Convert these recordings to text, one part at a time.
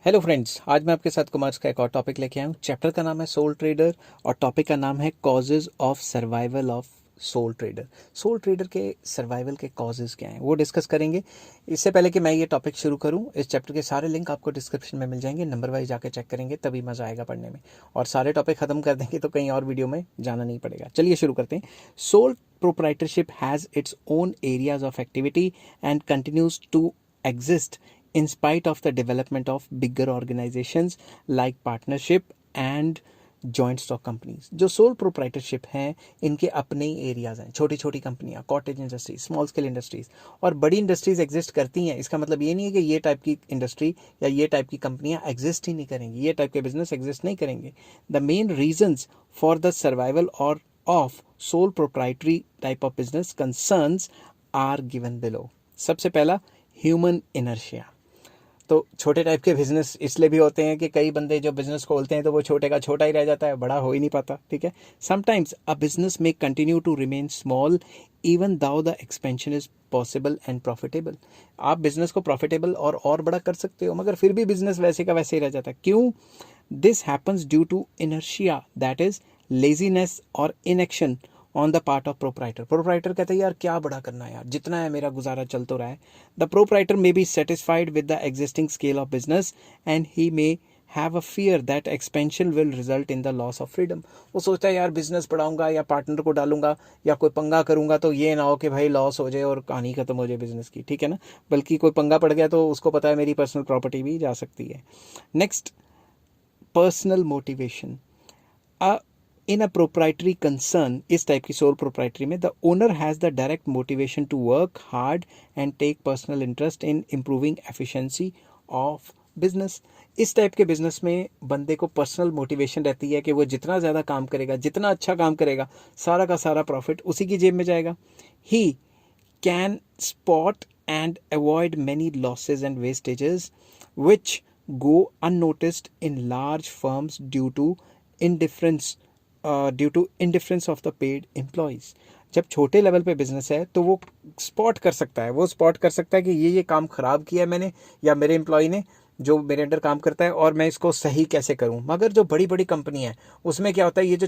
Hello friends, आज मैं आपके साथ कॉमर्स का एक और टॉपिक लेके आया हूँ। चैप्टर का नाम है सोल ट्रेडर और टॉपिक का नाम है causes of survival of soul trader. Soul trader के सर्वाइवल के कॉजेज क्या हैं वो डिस्कस करेंगे। इससे पहले कि मैं ये टॉपिक शुरू करूँ, इस चैप्टर के सारे लिंक आपको डिस्क्रिप्शन में मिल जाएंगे। नंबर वाइज जाके चेक करेंगे तभी मज़ा आएगा पढ़ने में, और सारे टॉपिक खत्म कर देंगे तो कहीं और वीडियो में जाना नहीं पड़ेगा। चलिए शुरू करते हैं। Sole proprietorship has its own areas of activity and continues to exist in spite of the development of bigger organizations like partnership and joint stock companies. जो सोल प्रोप्राइटरशिप हैं इनके अपने ही एरियाज हैं, छोटी छोटी कंपनियां, cottage industries, small scale industries और बड़ी इंडस्ट्रीज एग्जिस्ट करती हैं। इसका मतलब ये नहीं है कि ये टाइप की इंडस्ट्री या ये टाइप की कंपनियां एग्जिस्ट ही नहीं करेंगी, ये टाइप के बिजनेस एग्जिस्ट नहीं करेंगे। The main reasons for the survival और of sole proprietary type of business concerns are given below. सबसे पहला, ह्यूमन इनर्शिया। तो छोटे टाइप के बिजनेस इसलिए भी होते हैं कि कई बंदे जो बिजनेस खोलते हैं तो वो छोटे का छोटा ही रह जाता है, बड़ा हो ही नहीं पाता। ठीक है, समटाइम्स अ बिजनेस में continue to remain small even though the expansion is possible and profitable. आप बिजनेस को प्रॉफिटेबल और बड़ा कर सकते हो, मगर फिर भी बिजनेस वैसे का वैसे ही रह जाता है। क्यों? This happens due to inertia, that is laziness और inaction on the part of proprietor. Proprietor कहते हैं यार क्या बड़ा करना है, यार जितना है मेरा गुजारा चल तो रहा है। The proprietor may be satisfied with the existing scale of business and he may have a fear that expansion will result in the loss of freedom. वो सोचता है यार बिजनेस बढ़ाऊंगा या पार्टनर को डालूंगा या कोई पंगा करूंगा तो ये ना हो कि भाई लॉस हो जाए और कहानी खत्म हो जाए बिजनेस की। ठीक है ना, बल्कि कोई पंगा पड़ गया तो उसको पता है मेरी पर्सनल प्रॉपर्टी भी जा सकती है। Next, personal motivation. In a proprietary concern, इस टाइप की सोल प्रोप्राइटरी में the owner has the direct motivation to work hard and take personal interest in improving efficiency of business. इस टाइप के business में बंदे को पर्सनल मोटिवेशन रहती है कि वो जितना ज़्यादा काम करेगा, जितना अच्छा काम करेगा, सारा का सारा प्रॉफिट उसी की जेब में जाएगा। He can spot and avoid many losses and vestiges which go unnoticed in large firms due to indifference of the paid employees। जब छोटे लेवल पे बिजनेस है तो वो स्पॉट कर सकता है, कि ये काम खराब किया है मैंने या मेरे एम्प्लॉय ने जो मेरे अंडर काम करता है, और मैं इसको सही कैसे करूं। मगर जो बड़ी बड़ी कंपनी है उसमें क्या होता है, ये जो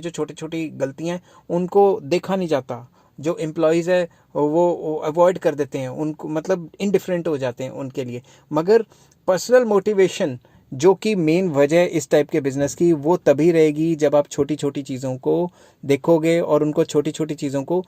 छोटे छोटी गलतियां हैं उनको देखा नहीं जाता। जो एम्प्लॉयज़ है वो अवॉइड कर देते हैं, उनको मतलब इनडिफरेंट हो जाते हैं उनके लिए। मगर पर्सनल मोटिवेशन जो कि मेन वजह इस टाइप के बिजनेस की, वो तभी रहेगी जब आप छोटी छोटी चीज़ों को देखोगे और उनको छोटी छोटी चीज़ों को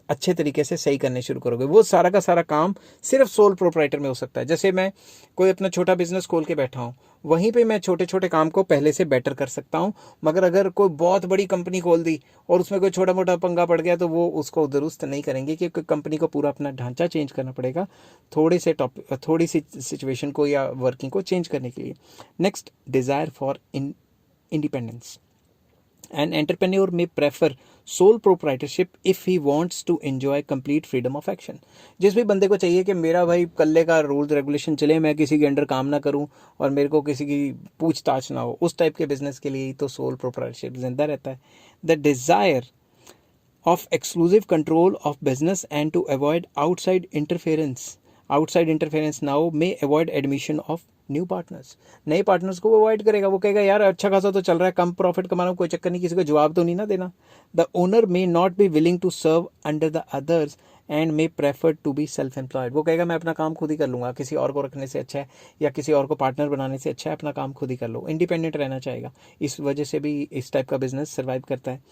अच्छे तरीके से सही करने शुरू करोगे। वो सारा का सारा काम सिर्फ सोल प्रोप्राइटर में हो सकता है। जैसे मैं कोई अपना छोटा बिजनेस खोल के बैठा हूँ, वहीं पे मैं छोटे छोटे काम को पहले से बेटर कर सकता हूँ। मगर अगर कोई बहुत बड़ी कंपनी खोल दी और उसमें कोई छोटा मोटा पंगा पड़ गया तो वो उसको दुरुस्त नहीं करेंगे, क्योंकि कंपनी को पूरा अपना ढांचा चेंज करना पड़ेगा थोड़ी सी सिचुएशन को या वर्किंग को चेंज करने के लिए। Next, desire for independence. An entrepreneur may prefer sole proprietorship if he wants to enjoy complete freedom of action। जिस भी बंदे को चाहिए कि मेरा भाई कल्ले का रूल्स रेगुलेशन चले, मैं किसी के अंडर काम ना करूं और मेरे को किसी की पूछताछ ना हो, उस टाइप के बिजनेस के लिए तो सोल प्रोप्राइटरशिप जिंदा रहता है। The desire of exclusive control of business and to avoid outside interference now may avoid admission of new partners. नए पार्टनर्स को वो अवॉइड करेगा, वो कहेगा यार अच्छा खासा तो चल रहा है, कम प्रॉफिट कमा रहा हूँ, कोई चक्कर नहीं, किसी को जवाब तो नहीं ना देना। The owner may not be willing to serve under the others and may prefer to be self employed. वो कहेगा मैं अपना काम खुद ही कर लूँगा, किसी और को रखने से अच्छा है या किसी और को पार्टनर बनाने से अच्छा है अपना काम खुद ही कर लो। इंडिपेंडेंट रहना चाहेगा, इस वजह से भी इस टाइप का बिजनेस सर्वाइव करता है।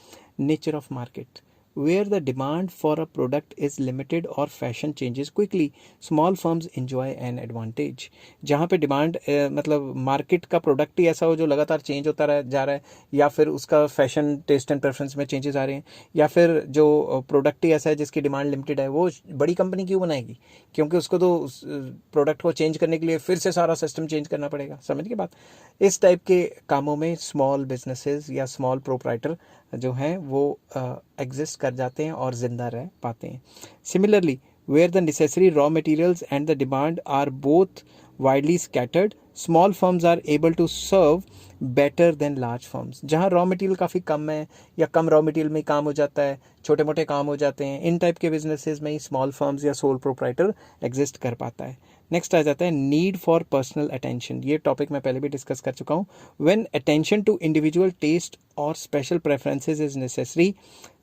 Nature of market, where the demand for a product is limited or fashion changes quickly, small firms enjoy an advantage। जहाँ पे डिमांड मतलब मार्केट का प्रोडक्ट ही ऐसा हो जो लगातार चेंज होता जा रहा है, या फिर उसका फैशन टेस्ट एंड प्रेफरेंस में चेंजेस आ रहे हैं, या फिर जो प्रोडक्ट ही ऐसा है जिसकी डिमांड लिमिटेड है, वो बड़ी कंपनी क्यों बनाएगी? क्योंकि उसको तो प्रोडक्ट को चेंज करने के लिए फिर से सारा सिस्टम चेंज करना पड़ेगा। समझ के बात? इस टाइप के कामों में स्मॉल बिजनेसेस या स्मॉल प्रोप्राइटर जो हैं वो एग्जिस्ट कर जाते हैं और जिंदा रह पाते हैं। Similarly, where the necessary raw materials and the demand are both widely scattered, small firms are able to serve better than large firms. जहाँ रॉ मटेरियल काफ़ी कम है या कम रॉ मटेरियल में काम हो जाता है, छोटे मोटे काम हो जाते हैं, इन टाइप के बिजनेसेस में ही स्मॉल फर्म्स या सोल प्रोप्राइटर एग्जिस्ट कर पाता है। नेक्स्ट आ जाता है नीड फॉर पर्सनल अटेंशन। ये टॉपिक मैं पहले भी डिस्कस कर चुका हूँ। When attention to individual taste और special preferences is necessary,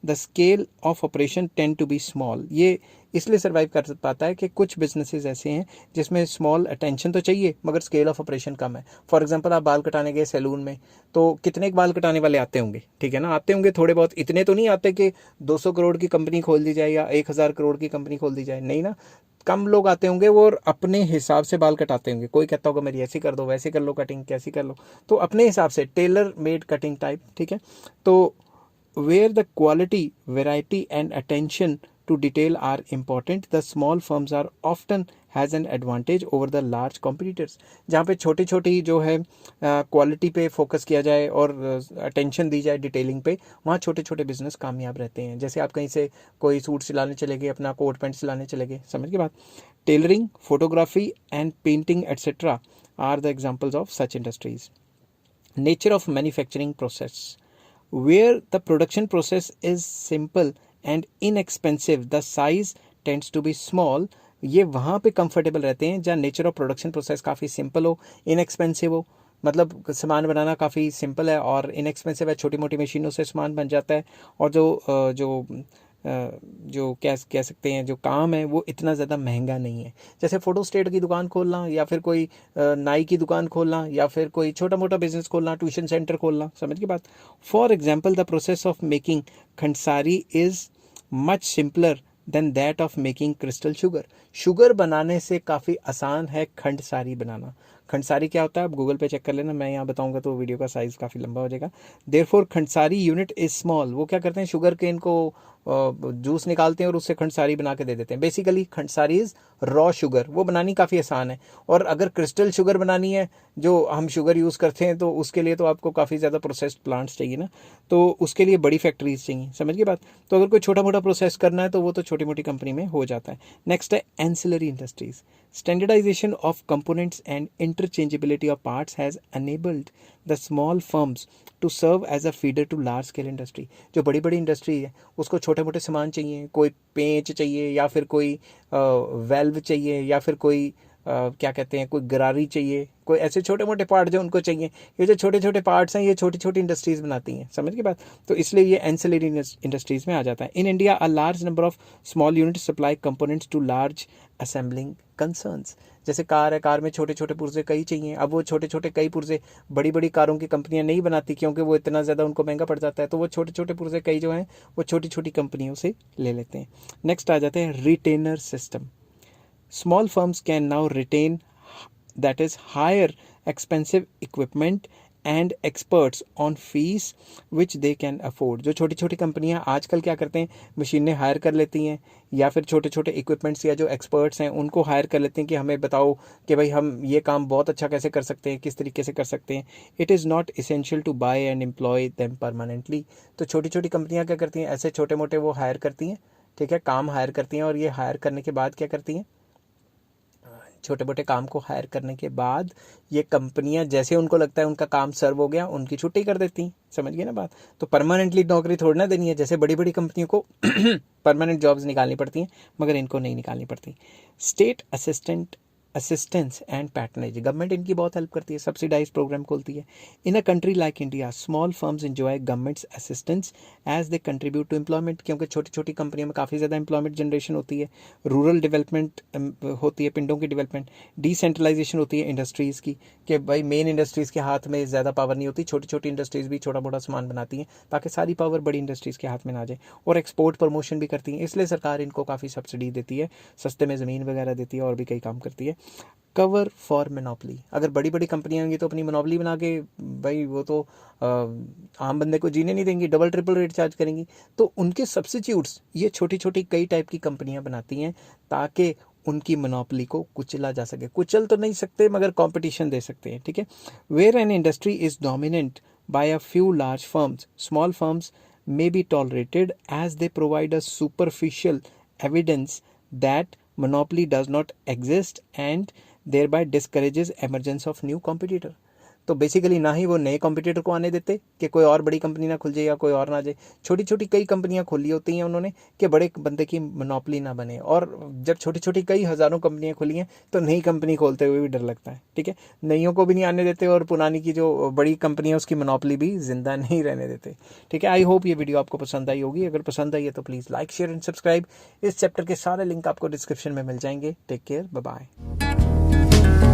the scale of operation tend to be small. ये इसलिए सर्वाइव कर पाता है कि कुछ बिजनेसेस ऐसे हैं जिसमें स्मॉल अटेंशन तो चाहिए मगर स्केल ऑफ ऑपरेशन कम है। फॉर एग्जांपल, आप बाल कटाने गए सैलून में, तो कितने बाल कटाने वाले आते होंगे, ठीक है ना, आते होंगे थोड़े बहुत, इतने तो नहीं आते कि 200 करोड़ की कंपनी खोल दी जाए या 1000 करोड़ की कंपनी खोल दी जाए, नहीं ना, कम लोग आते होंगे वो और अपने हिसाब से बाल कटाते होंगे। कोई कहता होगा मेरी ऐसी कर दो, वैसे कर लो कटिंग, कैसी कर लो, तो अपने हिसाब से टेलर मेड कटिंग टाइप, ठीक है। तो where the quality, variety and attention to detail are important, the small firms are often has an advantage over the large competitors। जहाँ पे छोटी छोटी जो है क्वालिटी पे फोकस किया जाए और अटेंशन दी जाए डिटेलिंग पे, वहाँ छोटे छोटे बिजनेस कामयाब रहते हैं। जैसे आप कहीं से कोई सूट सिलाने चले गए, अपना कोट पैंट सिलाने चले गए, समझ के बात। Tailoring, photography and painting etcetera are the examples of such industries. Nature of manufacturing process, where the production process is simple and inexpensive, the size tends to be small। ये वहाँ पे comfortable रहते हैं जहाँ नेचर ऑफ प्रोडक्शन प्रोसेस काफ़ी simple हो, inexpensive हो, मतलब सामान बनाना काफ़ी सिंपल है और इनएक्सपेंसिव है, छोटी मोटी मशीनों से सामान बन जाता है। और जो कह सकते हैं जो काम है वो इतना ज़्यादा महंगा नहीं है। जैसे फ़ोटो स्टेट की दुकान खोलना या फिर कोई नाई की दुकान खोलना या फिर कोई छोटा मोटा बिजनेस खोलना, ट्यूशन सेंटर खोलना, समझ की बात। For example, the process of making khandsari is much simpler than that of making crystal sugar. Sugar बनाने से काफ़ी आसान है खंडसारी बनाना। खंडसारी क्या होता है आप गूगल पे चेक कर लेना, मैं यहाँ बताऊंगा तो वीडियो का साइज़ काफ़ी लंबा हो जाएगा। Therefore khandsari unit is small. वो क्या करते हैं, शुगर केन को जूस निकालते हैं और उससे खंडसारी बना के दे देते हैं। Basically khandsari is raw sugar, वो बनानी काफ़ी आसान है। और अगर क्रिस्टल शुगर बनानी है जो हम शुगर यूज़ करते हैं तो उसके लिए तो आपको काफ़ी ज़्यादा प्रोसेस्ड प्लांट्स चाहिए ना, तो उसके लिए बड़ी फैक्ट्रीज चाहिए, समझ गए बात। तो अगर कोई छोटा मोटा प्रोसेस करना है तो वो तो छोटी मोटी कंपनी में हो जाता है। नेक्स्ट है ancillary industries. Standardisation of components and interchangeability of parts has enabled the small firms to serve as a feeder to large scale industry. जो बड़ी बड़ी इंडस्ट्री है उसको छोटे मोटे सामान चाहिए, कोई पेंच चाहिए या फिर कोई वेल्व चाहिए या फिर कोई क्या कहते हैं कोई गरारी चाहिए, कोई ऐसे छोटे मोटे पार्ट जो उनको चाहिए। ये जो छोटे छोटे पार्ट्स हैं ये छोटी छोटी इंडस्ट्रीज बनाती हैं, समझ की बात। तो इसलिए ये एंसिलरी इंडस्ट्रीज में आ जाता है। In India a large number of small unit supply components to large assembling concerns. जैसे कार है, कार में छोटे छोटे पुर्जे कई चाहिए। अब वो छोटे छोटे कई पुर्जे बड़ी बड़ी कारों की कंपनियां नहीं बनाती क्योंकि वो इतना ज़्यादा उनको महंगा पड़ जाता है, तो वो छोटे छोटे पुर्जे कई जो हैं वो छोटी छोटी कंपनियों से ले लेते हैं। नेक्स्ट आ जाते हैं retainer system. Small firms can now retain, that is hire expensive equipment and experts on fees which they can afford। जो छोटी छोटी कंपनियां आजकल क्या करते हैं, मशीनें हायर कर लेती हैं या फिर छोटे छोटे इक्विपमेंट्स या जो एक्सपर्ट्स हैं उनको हायर कर लेते हैं कि हमें बताओ कि भाई हम ये काम बहुत अच्छा कैसे कर सकते हैं, किस तरीके से कर सकते हैं। It is not essential to buy and employ them permanently. तो छोटी छोटी कंपनियां क्या करती हैं, ऐसे छोटे मोटे वो हायर करती हैं, ठीक है, काम हायर करती हैं। और ये हायर करने के बाद क्या करती हैं, छोटे मोटे काम को हायर करने के बाद ये कंपनियां जैसे उनको लगता है उनका काम सर्व हो गया उनकी छुट्टी कर देती हैं, समझ गए ना बात। तो परमानेंटली नौकरी थोड़ी ना देनी है, जैसे बड़ी बड़ी कंपनियों को परमानेंट जॉब्स निकालनी पड़ती हैं मगर इनको नहीं निकालनी पड़ती। State assistance and patronage, government इनकी बहुत हेल्प करती है, सब्सिडाइज प्रोग्राम खोलती है। In a country like India small firms enjoy government's assistance as they contribute to employment, क्योंकि छोटी छोटी कंपनियों में काफ़ी ज़्यादा एम्प्लॉयमेंट जनरेशन होती है, रूरल डेवलपमेंट होती है, पिंडों की डेवलपमेंट, डिसेंट्रलाइजेशन होती है इंडस्ट्रीज़ की, कि भाई मेन इंडस्ट्रीज़ के हाथ में ज़्यादा पावर नहीं होती, छोटी छोटी इंडस्ट्रीज़ भी छोटा मोटा सामान बनाती हैं ताकि सारी पावर बड़ी इंडस्ट्रीज़ के हाथ में ना जाए। और एक्सपोर्ट प्रमोशन भी करती हैं, इसलिए सरकार इनको काफ़ी सब्सिडी देती है, सस्ते में ज़मीन वगैरह देती है और भी कई काम करती है। कवर फॉर मोनोपली, अगर बड़ी बड़ी कंपनियां होंगी तो अपनी मोनोपली बना के भाई वो तो आम बंदे को जीने नहीं देंगी, डबल ट्रिपल रेट चार्ज करेंगी। तो उनके सब्सिट्यूट्स ये छोटी छोटी कई टाइप की कंपनियां बनाती हैं ताकि उनकी मोनोपली को कुचला जा सके। कुचल तो नहीं सकते मगर कंपटीशन दे सकते हैं, ठीक है। Where an industry is dominant by a few large firms, small firms may be tolerated as they provide a superficial evidence that monopoly does not exist and thereby discourages emergence of new competitor. तो basically ना ही वो नए competitor को आने देते कि कोई और बड़ी कंपनी ना खुल जाए या कोई और ना जाए, छोटी छोटी कई कंपनियां खोली होती हैं उन्होंने कि बड़े बंदे की मोनोपोली ना बने। और जब छोटी छोटी कई हज़ारों कंपनियां खुली हैं तो नई कंपनी खोलते हुए भी डर लगता है, ठीक है। नईयों को भी नहीं आने देते और पुरानी की जो बड़ी कंपनी है उसकी मोनोपोली भी जिंदा नहीं रहने देते, ठीक है। आई होप ये वीडियो आपको पसंद आई होगी। अगर पसंद आई है तो please like share and subscribe. इस चैप्टर के सारे लिंक आपको डिस्क्रिप्शन में मिल जाएंगे। Take care, bye bye.